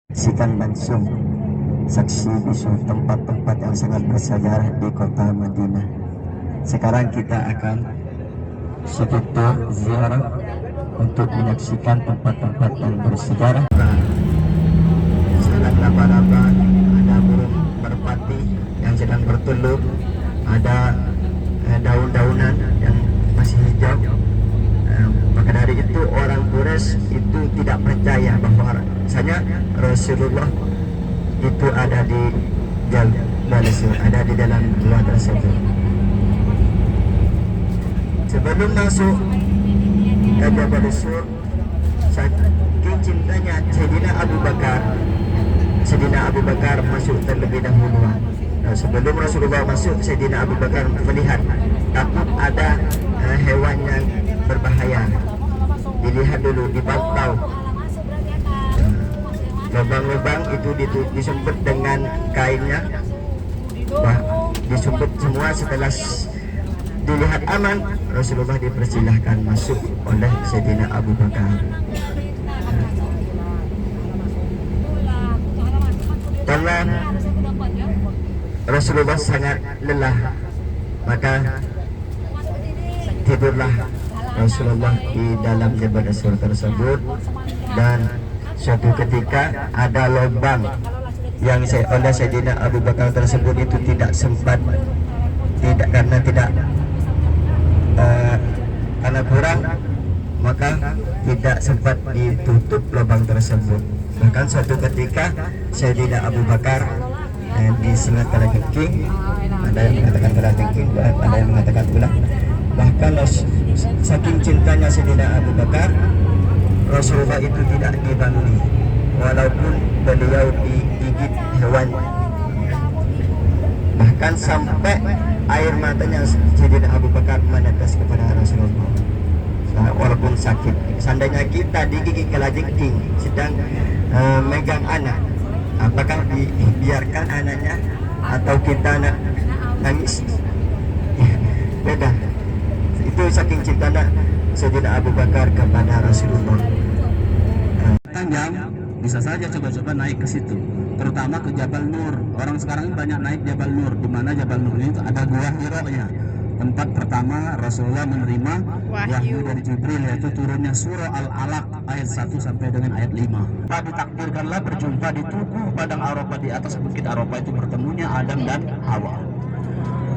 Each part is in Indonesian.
Saksikan langsung saksi bisu tempat-tempat yang sangat bersejarah di kota Madinah. Sekarang kita akan seputar ziarah untuk menyaksikan tempat-tempat yang bersejarah. Sedang laba-laba, ada burung merpati yang sedang bertelur, ada daun-daunan yang masih hijau. Maka dari itu orang Quraisy itu tidak percaya bahwa misalnya Rasulullah itu ada di dalam gua tersebut. Sebelum masuk ke Jabal Sur, saking cintanya Sayyidina Abu Bakar masuk terlebih dahulu. Sebelum Rasulullah masuk, Sayyidina Abu Bakar melihat takut ada hewan yang berbahaya. Dilihat dulu, dipantau. Lubang-lubang itu disempit dengan kainnya, disempit semua. Setelah dilihat aman, Rasulullah dipersilahkan masuk oleh Sayyidina Abu Bakar. Karena Rasulullah sangat lelah, maka tidurlah Rasulullah di dalam Jabal Sur tersebut. Dan suatu ketika ada lubang yang oleh Sayyidina Abu Bakar tersebut itu tidak sempat, karena kurang, maka tidak sempat ditutup lubang tersebut. Bahkan suatu ketika Sayyidina Abu Bakar disengat kalajengking, ada yang mengatakan kalajengking, ada yang mengatakan ulah. Bahkan saking cintanya Sayyidina Abu Bakar, Rasulullah itu tidak dibangun walaupun beliau digigit hewan. Bahkan sampai air matanya Sayyidina Abu Bakar menetes kepada Rasulullah walaupun sakit. Seandainya kita digigit kalajengking sedang megang anak, apakah dibiarkan anaknya atau kita nangis? Beda. Itu saking cintanya Sayyidina Abu Bakar kepada Rasulullah. Panjang, bisa saja coba-coba naik ke situ, terutama ke Jabal Nur. Orang sekarang banyak naik Jabal Nur, di mana Jabal Nur ini ada gua Hira-nya. Tempat pertama Rasulullah menerima wahyu dari Jibril, yaitu turunnya surah Al-Alaq ayat 1 sampai dengan ayat 5. Ditakdirkanlah berjumpa di tugu padang Arafah, di atas bukit Arafah itu bertemunya Adam dan Hawa.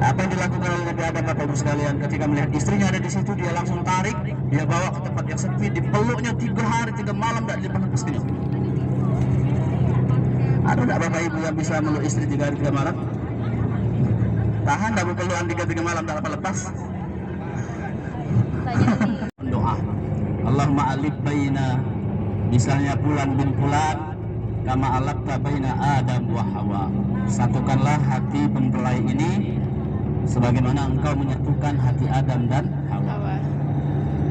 Apa yang dilakukan oleh Nabi Adam, Bapak Ibu sekalian, ketika melihat istrinya ada di situ, dia langsung tarik, dia bawa ke tempat yang sepi, dipeluknya 3 hari 3 malam, tidak dilepas kenyang. Ada tidak Bapak Ibu yang bisa meluk istri 3 hari 3 malam? Tahan tak pelukan 3 malam tak lepas? Doa Allahumma alif baina, misalnya Fulan bin Fulan, kama alafta baina Adam wa Hawa. Satukanlah hati mempelai ini sebagaimana engkau menyatukan hati Adam dan Hawa.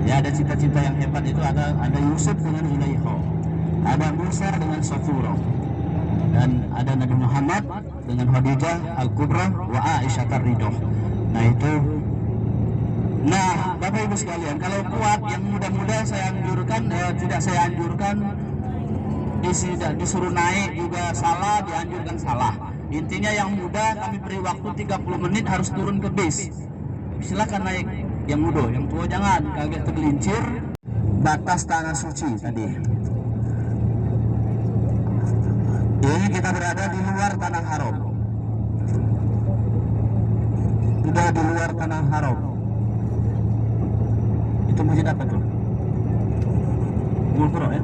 Ya, ada cita-cita yang hebat itu, ada Yusuf dengan Zulaikha, ada Musa dengan Safura, dan ada Nabi Muhammad dengan Khadijah Al-Kubra wa Aisyah Ar-Ridho. Nah itu. Nah, Bapak Ibu sekalian, kalau kuat yang muda-muda saya anjurkan, tidak saya anjurkan disuruh naik juga salah, dianjurkan salah. Intinya yang muda kami beri waktu 30 menit harus turun ke bis. Silakan naik yang muda, yang tua jangan kaget tergelincir. Batas tanah suci tadi. Ini kita berada di luar tanah haram. Sudah di luar tanah haram. Itu masjid apa tuh? Mulkuro ya?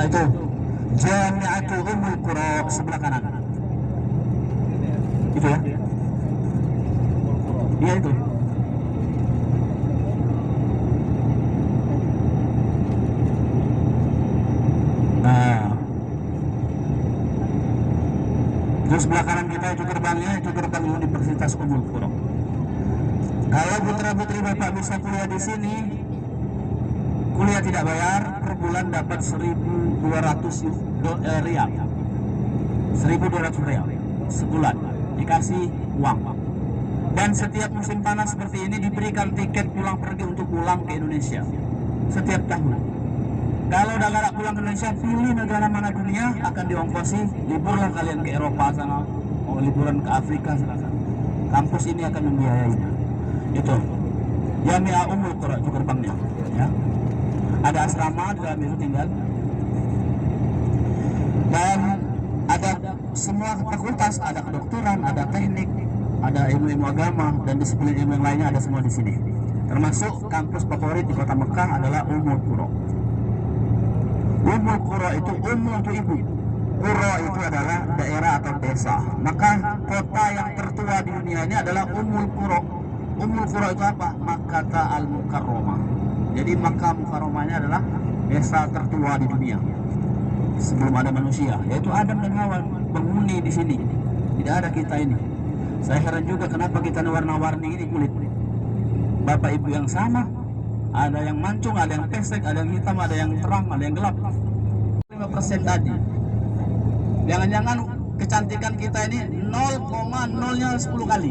Itu Jami'atul Ummul Qura sebelah kanan. Itu ya? Iya itu. Nah, terus sebelah kanan kita itu gerbangnya, itu gerbang Universitas Ummul Qura. Kalau putra-putri Bapak bisa kuliah di sini, kuliah tidak bayar, per bulan dapat 1.200 rial. 1.200 rial sebulan, dikasih uang. Dan setiap musim panas seperti ini diberikan tiket pulang pergi untuk pulang ke Indonesia setiap tahun. Kalau udah gak pulang ke Indonesia, pilih negara mana dunia akan diongkosi. Liburlah kalian ke Eropa sana, mau liburan ke Afrika silakan. Kampus ini akan membiayainya. Itu Jamia Ummul Qura itu gerbangnya. Ya. Ada asrama di dalam itu tinggal. Dan ada semua fakultas, ada kedokteran, ada teknik, ada ilmu-ilmu agama, dan disiplin ilmu yang lainnya ada semua di sini. Termasuk kampus favorit di kota Mekah adalah Ummul Qura. Ummul Qura itu itu ibu. Qura itu adalah daerah atau desa. Maka kota yang tertua di dunia ini adalah Ummul Qura. Ummul Qura itu apa? Makkah al-Mukarramah. Jadi Makkah Mukarramahnya adalah desa tertua di dunia sebelum ada manusia, yaitu Adam dan Hawa penghuni di sini. Tidak ada kita ini. Saya heran juga kenapa kita warna-warni ini kulit. Bapak ibu yang sama, ada yang mancung, ada yang pesek, ada yang hitam, ada yang terang, ada yang gelap. 5% tadi. Jangan-jangan kecantikan kita ini 0,0-nya 10 kali.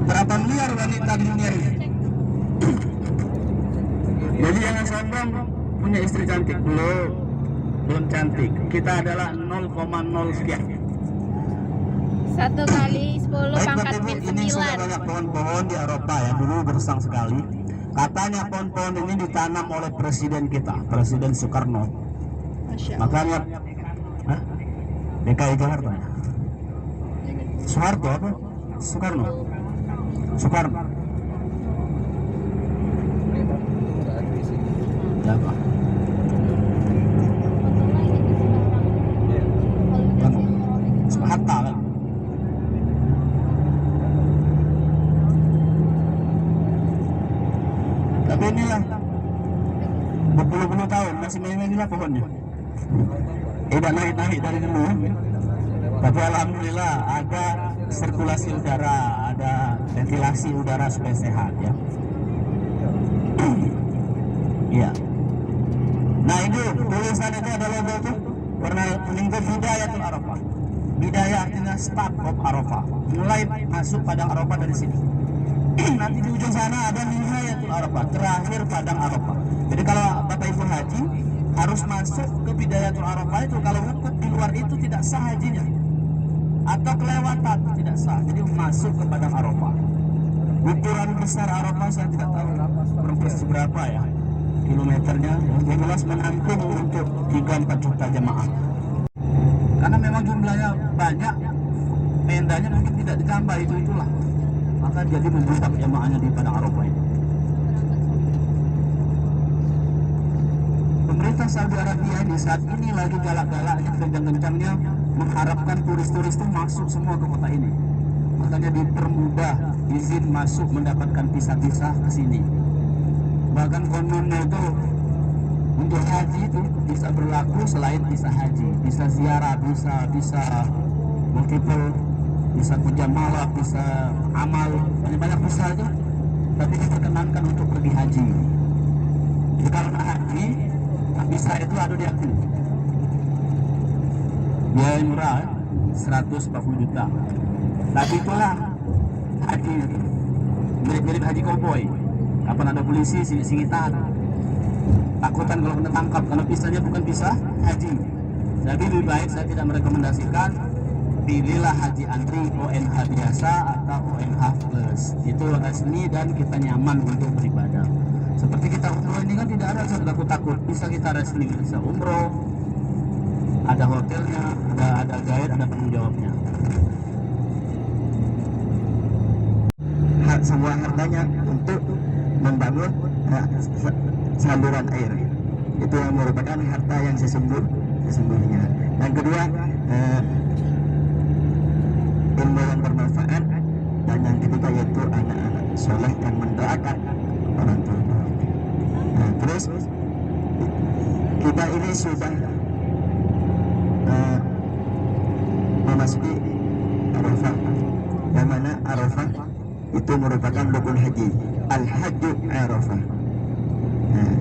Berapa miliar wanita di dunia ini? Jadi jangan sombong punya istri cantik, belum cantik. Kita adalah 0,0 sekian. 1 kali 10 pangkat min 9. Ini sudah banyak pohon-pohon di Eropa ya, dulu gersang sekali. Katanya pohon-pohon ini ditanam oleh presiden kita, Presiden Soekarno. Makanya, DKI Jakarta. Soeharto apa? Soekarno. Ya, apa? Hatta kan? Tapi inilah berpuluh-puluh tahun masih inilah pohonnya. Tidak naik-naik dari dulu. Tapi alhamdulillah ada sirkulasi udara, ada ventilasi udara supaya sehat ya. Iya. Nah itu tulisan itu ada logo itu warna kuning itu Bidayatul Arafah. Bidayah artinya start of Arafah. Mulai masuk padang Arafah dari sini. Nanti di ujung sana ada Nihayatul Arafah, terakhir padang Arafah. Jadi kalau Bapak Ibu haji harus masuk ke Bidayatul Arafah itu. Kalau wukuf di luar itu tidak sah hajinya, atau kelewatan tidak sah. Jadi masuk ke padang Arafah. Ukuran besar Arafah saya tidak tahu persis berapa ya kilometernya. Yang jelas menampung untuk 3-4 juta jemaah. Karena memang jumlahnya banyak, mendanya mungkin tidak ditambah itulah. Maka jadi membludak jemaahnya di padang Arafah ini. Pemerintah Saudi Arabia ini saat ini lagi galak-galaknya, kencang-kencangnya mengharapkan turis-turis itu masuk semua ke kota ini. Makanya dipermudah izin masuk mendapatkan visa-visa ke sini. Bahkan kononnya itu untuk haji itu bisa berlaku selain visa haji, bisa ziarah, bisa multiple, bisa mujamalah, bisa amal, banyak-banyak visa aja. Tapi diperkenankan untuk pergi haji. Jadi kalau haji, visa itu ada di aku. Biaya murah, 140 juta. Tapi itulah haji itu. Mirip-mirip haji koboi. Kapan ada polisi singitan. Takutan kalau kena tangkap karena visanya bukan visa haji. Jadi lebih baik saya tidak merekomendasikan. Pilihlah haji antri ONH biasa atau ONH plus. Itu resmi dan kita nyaman untuk beribadah. Seperti kita umroh ini kan tidak ada takut-takut. Bisa kita resmi, bisa umroh. Ada hotelnya, ada guide, ada penanggung jawabnya. Semua hartanya untuk membangun saluran air. Itu yang merupakan harta yang sesungguhnya. Dan kedua, ilmu yang bermanfaat, dan yang ketiga yaitu anak-anak soleh yang mendoakan orang tua. Nah, terus kita ini sudah memasuki Arafah, yang mana Arafah itu merupakan rukun haji. Al-Hajju Arafah. Nah,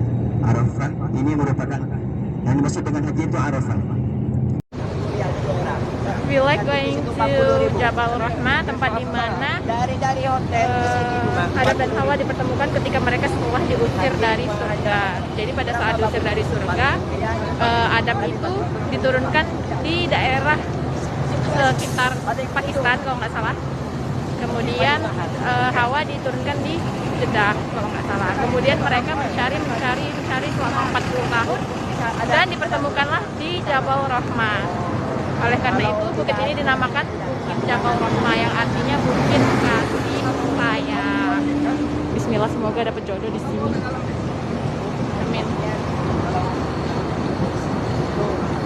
Arafah ini merupakan yang dimaksud dengan haji itu Arafah. feel like going to Jabal Rahmah, tempat di mana Adam dan Hawa dipertemukan ketika mereka setelah diusir dari surga. Jadi pada saat diusir dari surga, Adam itu diturunkan di daerah sekitar Pakistan kalau nggak salah. Kemudian Hawa diturunkan di Jeddah kalau nggak salah. Kemudian mereka mencari selama 40 tahun dan dipertemukanlah di Jabal Rahmah. Oleh karena itu bukit ini dinamakan Bukit Jabal Rahmah, yang artinya bukit kasih sayang. Bismillah, semoga dapat jodoh di sini. Amin.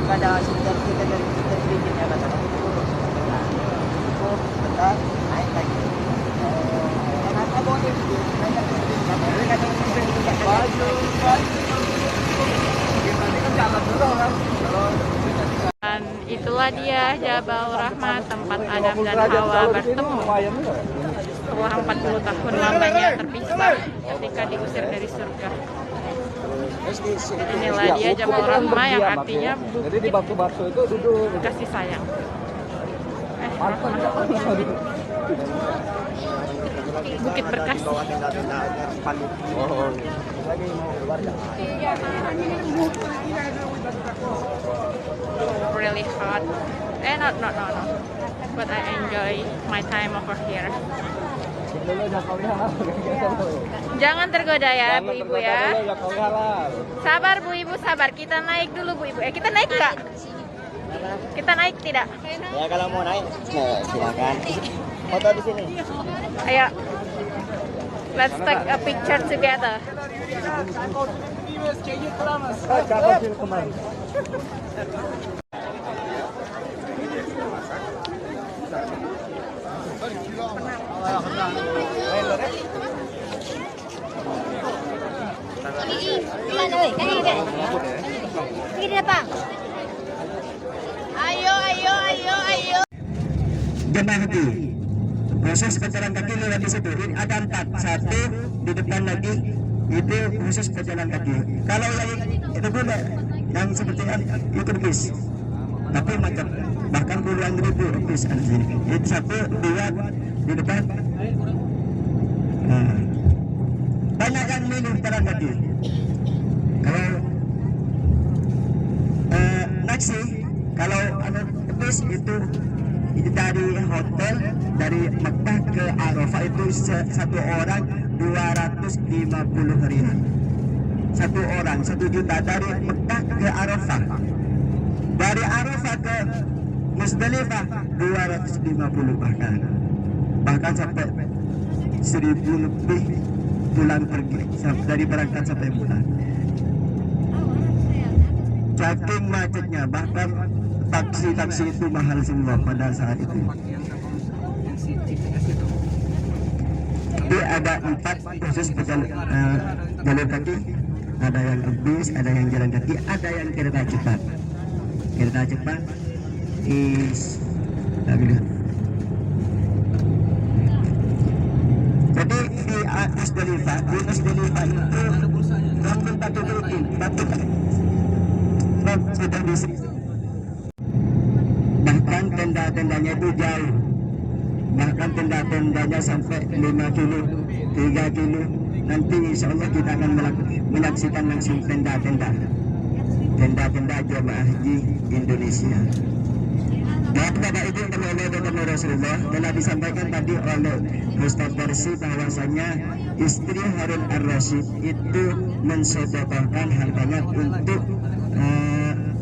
Pada sekitar kita dari bikinnya kata naik lagi. Dan itulah dia Jabal Rahmah, tempat Adam dan Hawa bertemu setelah 40 tahun lamanya terpisah ketika diusir dari surga. Inilah dia Jabal Rahmah, yang artinya Jadi di batu-batu itu duduk. kasih sayang. Bukit berkasih. Really hot. No. But I enjoy my time over here. Jangan tergoda ya, Bu Ibu ya. Sabar Bu Ibu, sabar. Kita naik dulu Bu Ibu. Kita naik nggak? Kita naik tidak? Ya kalau mau naik, silakan. Foto di sini. Ayo. Let's take a picture together. Ayo. Jemaah hati, proses pejalan kaki lewat di situ. Ini ada 4, 1 di depan lagi, itu khusus pejalan kaki. Kalau yang itu pula yang seperti itu bis, tapi macam bahkan puluhan ribu bis ada sini. Itu 1, 2 di depan. Nah, banyak yang minum jalan kaki. Kalau naksi, kalau ada bis itu dari hotel dari Mekah ke Arafah itu satu orang 250 rial. Satu orang 1 juta dari Mekah ke Arafah. Dari Arafah ke Musdalifah 250 bahkan sampai 1000 lebih pulang pergi dari berangkat sampai pulang. Saking macetnya, bahkan taksi itu mahal semua pada saat itu. Jadi ada 4 khusus jalur kaki, ada yang bis, ada yang jalan kaki, ada yang kereta cepat. Kereta cepat jadi di Musdalifah itu bangun batu sudah di sini. Bahkan tenda-tendanya itu jauh, bahkan tenda-tendanya sampai 5 kilo, 3 kilo. Nanti insya Allah kita akan menyaksikan langsung tenda-tenda jemaah haji Indonesia. Dan pada itu kami Rasulullah telah disampaikan tadi oleh Ustaz Darsi bahwasanya istri Harun Ar-Rasyid itu mensedekahkan hartanya untuk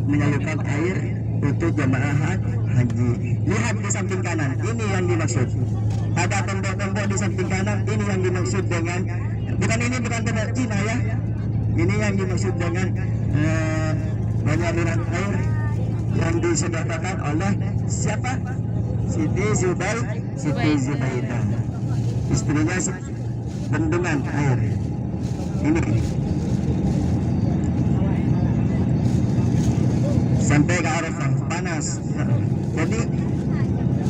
menyalurkan air untuk jemaah haji. Lihat di samping kanan, ini yang dimaksud. Ada tembok-tembok di samping kanan, ini yang dimaksud dengan bukan tembok Cina ya. Ini yang dimaksud dengan penyaluran air yang disediakan oleh siapa? Siti Zubaidah. Istrinya bendungan air. Ini sampai ke Arafah panas. Jadi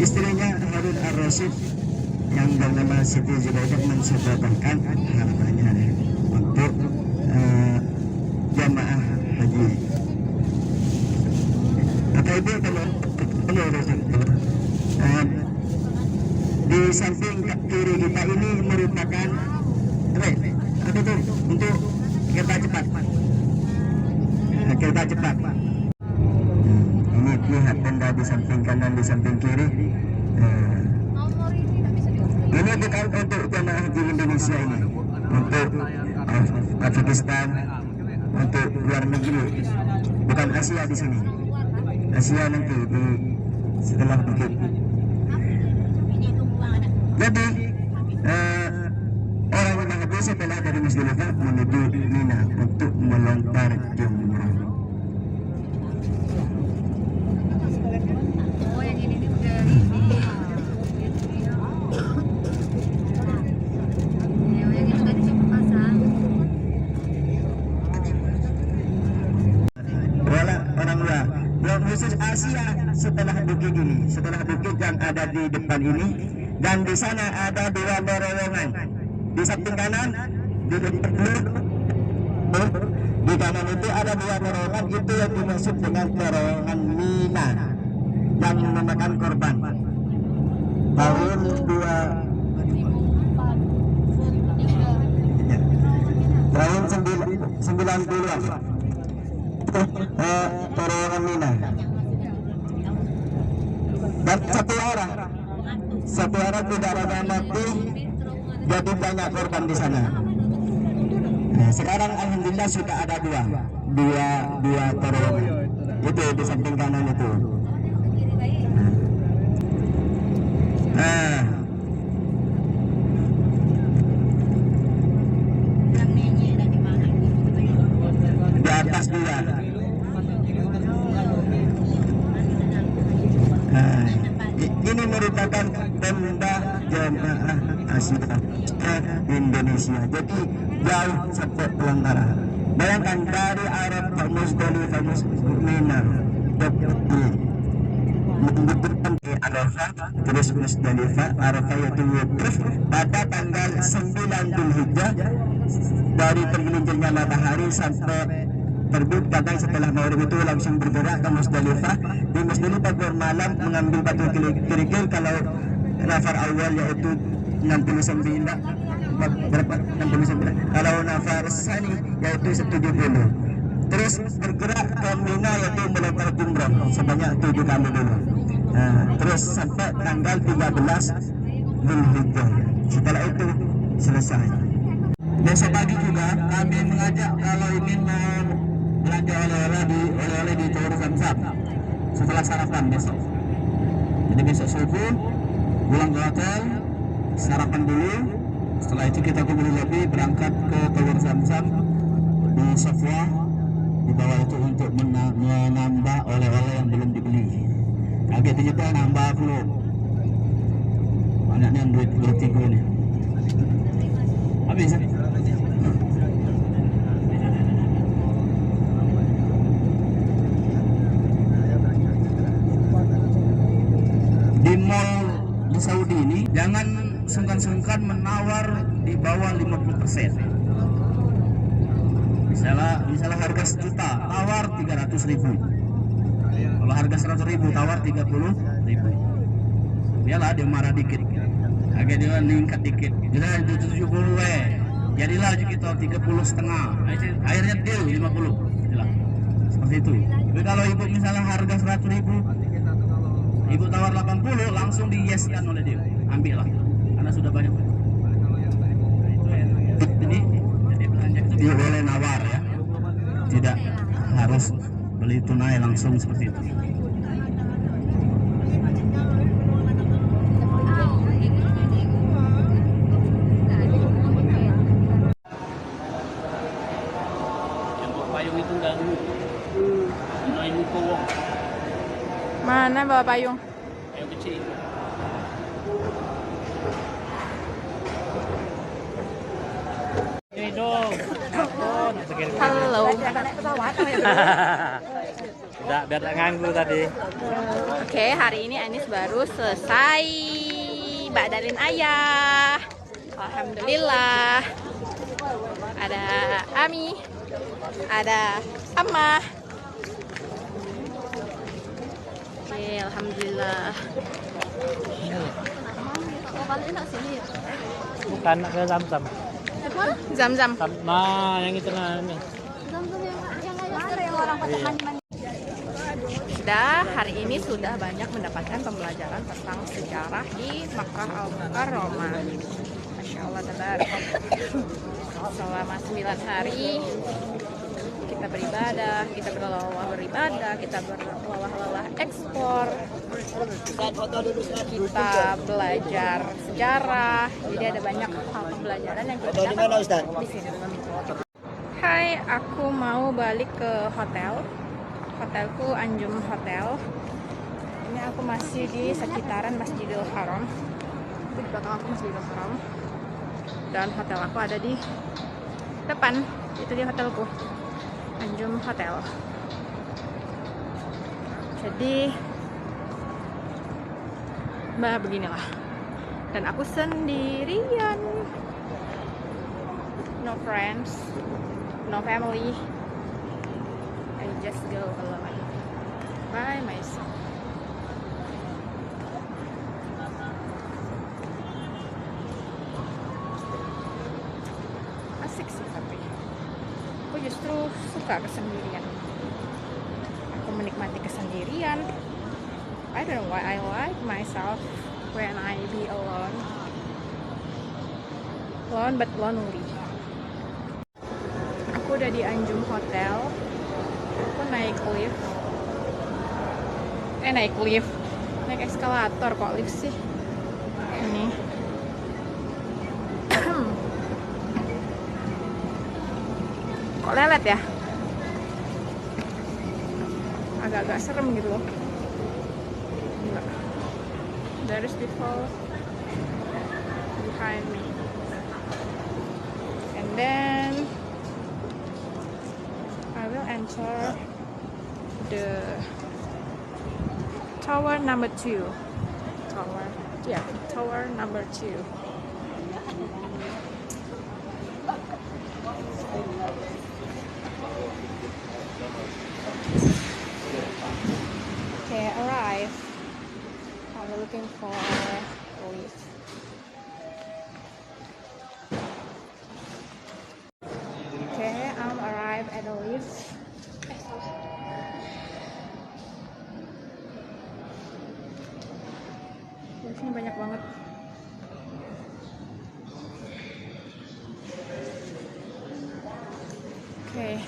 istrinya Harun Ar-Rasyid yang bernama Siti Zubaidah mensedekahkan hartanya untuk jamaah haji. Apa itu kalau kereta cepat. Ini lihat tenda di samping kanan, di samping kiri. Ini bukan untuk jemaah haji Indonesia ini, untuk Afghanistan, untuk luar negeri, bukan Asia di sini. Asia nanti di setelah bukit. Jadi orang yang haji setelah dari Musdalifah menuju Mina untuk melontar jumrah. Orang luar, yang khusus Asia setelah bukit ini, setelah bukit yang ada di depan ini, dan di sana ada dua terowongan. Di samping kanan, di kanan itu ada dua terowongan, itu yang dimaksud dengan terowongan Mina yang memakan korban. Tahun 90-an. Terowongan Mina. Dan satu arah tidak ada mati, jadi banyak korban di sana. Nah, sekarang alhamdulillah sudah ada dua terowongan. Itu di samping kanan itu. Nah, di atas dua. Ini merupakan tenda jemaah Asia Indonesia. Jadi jauh sampai pelanggaran. Bayangkan dari Arafah, Musdalifah, Mina, Arafah, terus Musdalifah, Arafah yaitu wukuf pada tanggal 9 Dzulhijjah dari tergelincirnya matahari sampai terbit kadang setelah maghrib itu langsung bergerak ke Musdalifah. Di Musdalifah bermalam mengambil batu kerikil kalau nafar awal yaitu 69, berapa 69, kalau nafar sani yaitu 70. Terus bergerak ke Mina yaitu melontar jumrah sebanyak 7 kali dulu. Terus sampai tanggal 13 Dzulhijjah. Setelah itu selesai. Besok pagi juga kami mengajak kalau ingin mau belanja oleh-oleh di Tower Zamzam setelah sarapan besok. Jadi besok subuh pulang ke hotel, sarapan dulu. Setelah itu kita kembali lagi berangkat ke Tower Zamzam di Safwa. Di bawah itu untuk menambah oleh-oleh yang belum dibeli. Kaget juga nambah belum. Banyaknya duit bertiga ini. Habis. Di mall di Saudi ini jangan sungkan-sungkan menawar di bawah 50%. Misalnya harga 1 juta tawar 300.000. Kalau harga 100.000 tawar 30.000. Biarlah dia marah dikit. Agak dia meningkat dikit. Jadi 70 jadilah kita 30,5. Akhirnya deal 50. Itulah. Seperti itu. Tapi kalau ibu misalnya harga 100.000, ibu tawar 80, langsung di yes-kan oleh dia. Ambil lah, karena sudah banyak. Ini jadi belanja itu dia boleh nawar ya, tidak harus beli tunai langsung seperti itu. Payung itu enggak dulu. Ini kowong. Mana bawa payung? Yang kecil. Ini dong. Halo. Udah biar tak nganggu tadi. Oke, hari ini Anis baru selesai badalin ayah. Alhamdulillah. Ada Ami, ada Amma. Oke, alhamdulillah. Bukan ke Zamzam. Zam-zam. Nah, yang itu nah ini. Zamzam yang ayah yang orang Sudah, hari ini sudah banyak mendapatkan pembelajaran tentang sejarah di Makkah Al-Mukarramah. Masya Allah, selama 9 hari kita beribadah, kita beribadah, kita berlelah-lelah ekspor, kita belajar sejarah. Jadi ada banyak hal pembelajaran yang kita dapat di sini. Hai, aku mau balik ke hotel. Hotelku Anjum Hotel. Ini aku masih di sekitaran Masjidil Haram. Itu di belakang aku Masjidil Haram. Dan hotel aku ada di depan. Itu dia hotelku, Anjum Hotel. Jadi beginilah. Dan aku sendirian. No friends, no family. I just go alone by myself. Asik sih, tapi aku justru suka kesendirian. Aku menikmati kesendirian. I don't know why I like myself when I be alone. Alone but lonely. Aku udah di Anjum Hotel. Aku naik lift. Naik eskalator, kok lift sih. Ini. Kok lelet ya? Agak-agak serem gitu loh. Enggak. There is people behind me. And then I will enter the tower number 2. Tower number 2. Okay, arrive. I'm looking for a lift. Okay, I'm arrived at the lift. Liftnya banyak banget. Okay.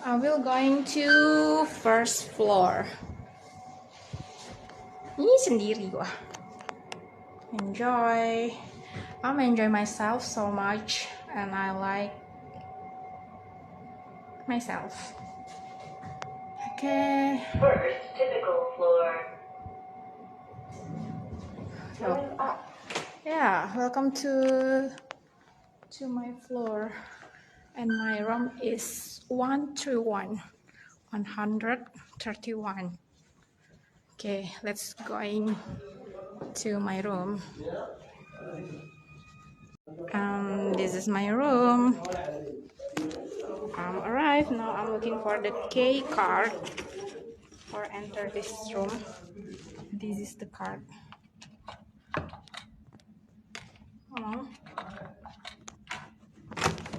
I will going to first floor. Ini sendiri gua. Enjoy. I'm enjoy myself so much and I like myself. Okay. First typical floor. So, yeah, welcome to my floor. And my room is 131. Okay, let's going to my room. This is my room. I'm arrived now. I'm looking for the key card for enter this room. This is the card.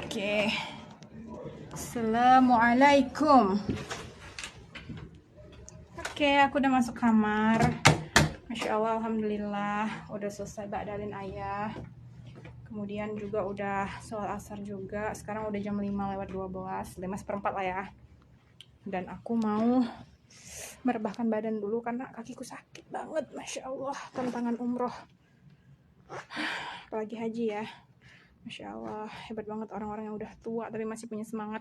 Oke. Assalamualaikum. Oke, aku udah masuk kamar. Masya Allah, alhamdulillah udah selesai ba'dalin ayah. Kemudian juga udah sholat asar juga. Sekarang udah jam 5:12, 5:15 lah ya. Dan aku mau merebahkan badan dulu karena kakiku sakit banget. Masya Allah, tantangan umroh. Apalagi haji ya. Masya Allah, hebat banget orang-orang yang udah tua tapi masih punya semangat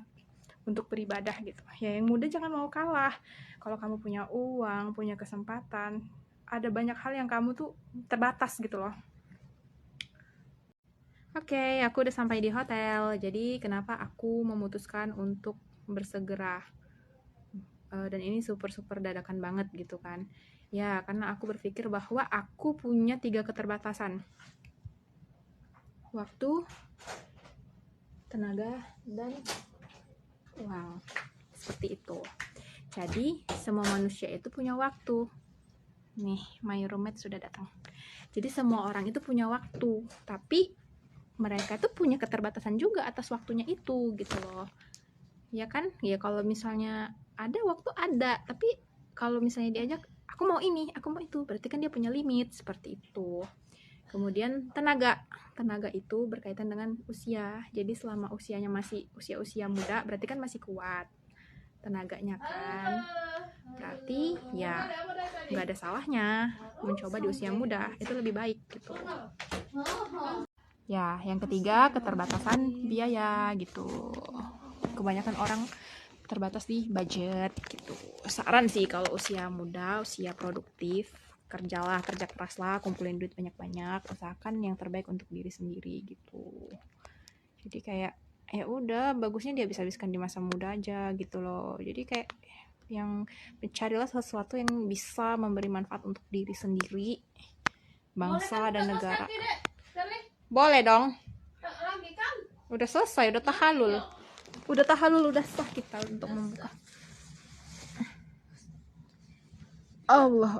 untuk beribadah gitu. Ya yang muda jangan mau kalah. Kalau kamu punya uang, punya kesempatan, ada banyak hal yang kamu tuh terbatas gitu loh. Oke, aku udah sampai di hotel. Jadi kenapa aku memutuskan untuk bersegera? Dan ini super dadakan banget gitu kan. Ya, karena aku berpikir bahwa aku punya 3 keterbatasan. Waktu, tenaga, dan uang. Seperti itu. Jadi, semua manusia itu punya waktu. Nih, my roommate sudah datang. Jadi, semua orang itu punya waktu. Tapi, mereka tuh punya keterbatasan juga atas waktunya itu, gitu loh. Ya kan, ya kalau misalnya ada waktu ada, tapi kalau misalnya diajak aku mau ini, aku mau itu, berarti kan dia punya limit seperti itu. Kemudian tenaga itu berkaitan dengan usia. Jadi selama usianya masih usia muda, berarti kan masih kuat tenaganya kan. Berarti ya nggak ada salahnya mencoba di usia muda, itu lebih baik gitu. Ya, yang ketiga keterbatasan biaya gitu. Kebanyakan orang terbatas di budget gitu. Saran sih kalau usia muda, usia produktif, kerja keras lah, kumpulin duit banyak-banyak, usahakan yang terbaik untuk diri sendiri gitu. Jadi kayak ya udah, bagusnya dia habiskan di masa muda aja gitu loh. Jadi kayak yang mencarilah sesuatu yang bisa memberi manfaat untuk diri sendiri, bangsa dan negara. Boleh dong. Udah selesai, udah tahalul. Udah sah kita untuk membuka. Allah.